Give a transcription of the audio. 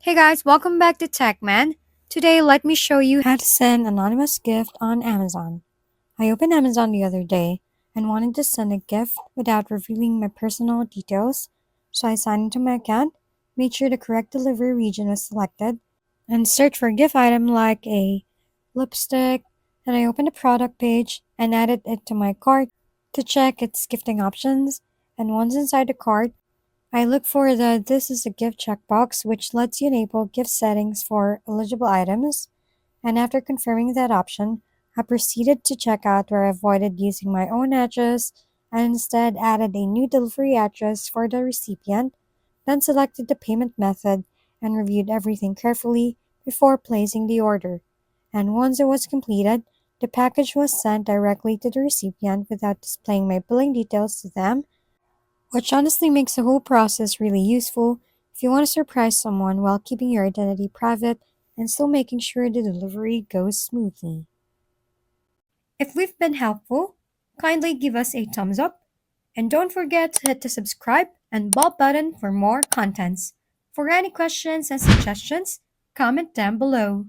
Hey guys, welcome back to TechMan. Today, let me show you how to send anonymous gift on Amazon. I opened Amazon the other day and wanted to send a gift without revealing my personal details, so I signed into my account, made sure the correct delivery region was selected, and searched for a gift item like a lipstick. Then I opened the product page and added it to my cart to check its gifting options. And once inside the cart, I look for the This is a gift checkbox, which lets you enable gift settings for eligible items. And after confirming that option, I proceeded to check out where I avoided using my own address and instead added a new delivery address for the recipient, then selected the payment method and reviewed everything carefully before placing the order. And once it was completed, the package was sent directly to the recipient without displaying my billing details to them, which honestly makes the whole process really useful if you want to surprise someone while keeping your identity private and still making sure the delivery goes smoothly. If we've been helpful, kindly give us a thumbs up and don't forget to hit the subscribe and bell button for more contents. For any questions and suggestions, comment down below.